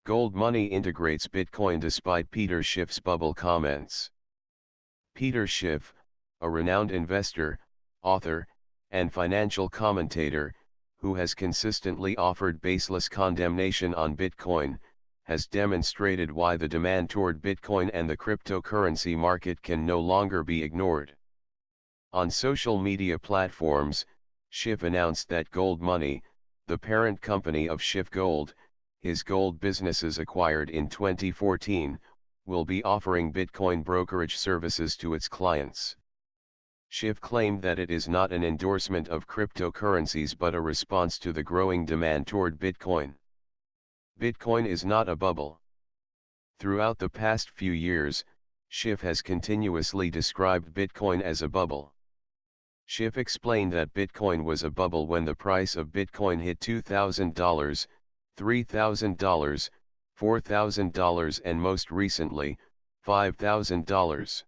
GoldMoney integrates Bitcoin despite Peter Schiff's bubble comments. Peter Schiff, a renowned investor, author, and financial commentator, who has consistently offered baseless condemnation on Bitcoin, has demonstrated why the demand toward Bitcoin and the cryptocurrency market can no longer be ignored. On social media platforms, Schiff announced that GoldMoney, the parent company of Schiff Gold, his gold businesses acquired in 2014, will be offering Bitcoin brokerage services to its clients. Schiff claimed that it is not an endorsement of cryptocurrencies but a response to the growing demand toward Bitcoin. Bitcoin is not a bubble. Throughout the past few years, Schiff has continuously described Bitcoin as a bubble. Schiff explained that Bitcoin was a bubble when the price of Bitcoin hit $2,000, $3,000, $4,000 and most recently, $5,000.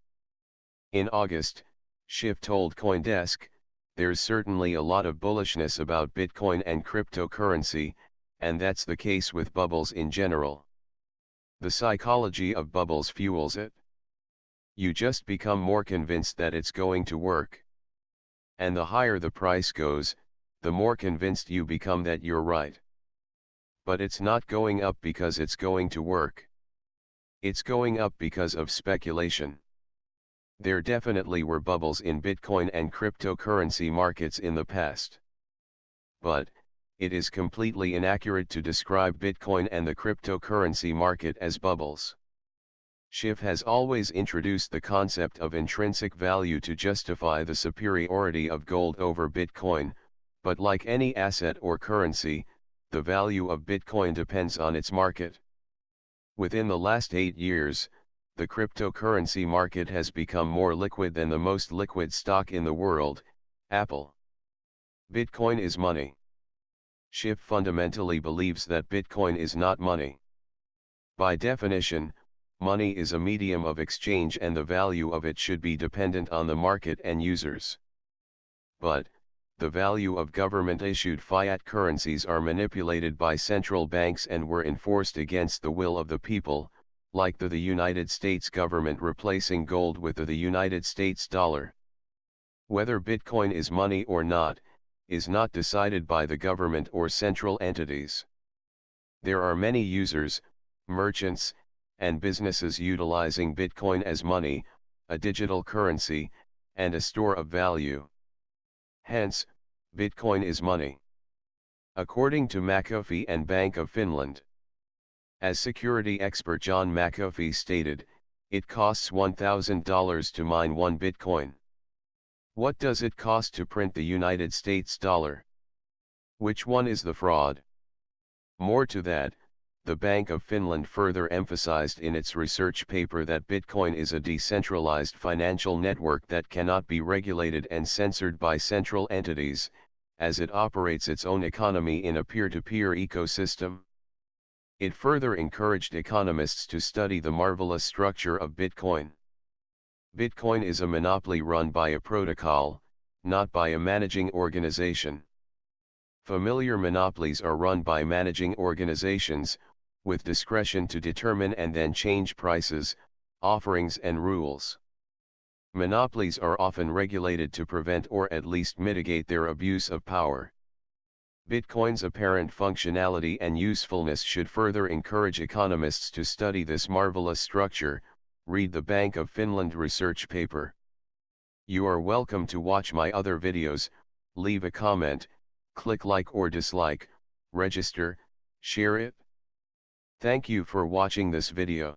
In August, Schiff told CoinDesk, "There's certainly a lot of bullishness about Bitcoin and cryptocurrency, and that's the case with bubbles in general. The psychology of bubbles fuels it. You just become more convinced that it's going to work. And the higher the price goes, the more convinced you become that you're right. But it's not going up because it's going to work. It's going up because of speculation." There definitely were bubbles in Bitcoin and cryptocurrency markets in the past. But, it is completely inaccurate to describe Bitcoin and the cryptocurrency market as bubbles. Schiff has always introduced the concept of intrinsic value to justify the superiority of gold over Bitcoin, but like any asset or currency, the value of Bitcoin depends on its market. Within the last 8 years, the cryptocurrency market has become more liquid than the most liquid stock in the world, Apple. Bitcoin is money. Schiff fundamentally believes that Bitcoin is not money. By definition, money is a medium of exchange and the value of it should be dependent on the market and users. But, the value of government-issued fiat currencies are manipulated by central banks and were enforced against the will of the people, like the United States government replacing gold with the United States dollar. Whether Bitcoin is money or not, is not decided by the government or central entities. There are many users, merchants, and businesses utilizing Bitcoin as money, a digital currency, and a store of value. Hence, Bitcoin is money. According to McAfee and Bank of Finland. As security expert John McAfee stated, it costs $1,000 to mine one Bitcoin. What does it cost to print the United States dollar? Which one is the fraud? More to that, the Bank of Finland further emphasized in its research paper that Bitcoin is a decentralized financial network that cannot be regulated and censored by central entities, as it operates its own economy in a peer-to-peer ecosystem. It further encouraged economists to study the marvelous structure of Bitcoin. Bitcoin is a monopoly run by a protocol, not by a managing organization. Familiar monopolies are run by managing organizations, with discretion to determine and then change prices, offerings and rules. Monopolies are often regulated to prevent or at least mitigate their abuse of power. Bitcoin's apparent functionality and usefulness should further encourage economists to study this marvelous structure. Read the Bank of Finland research paper. You are welcome to watch my other videos, leave a comment, click like or dislike, register, share it. Thank you for watching this video.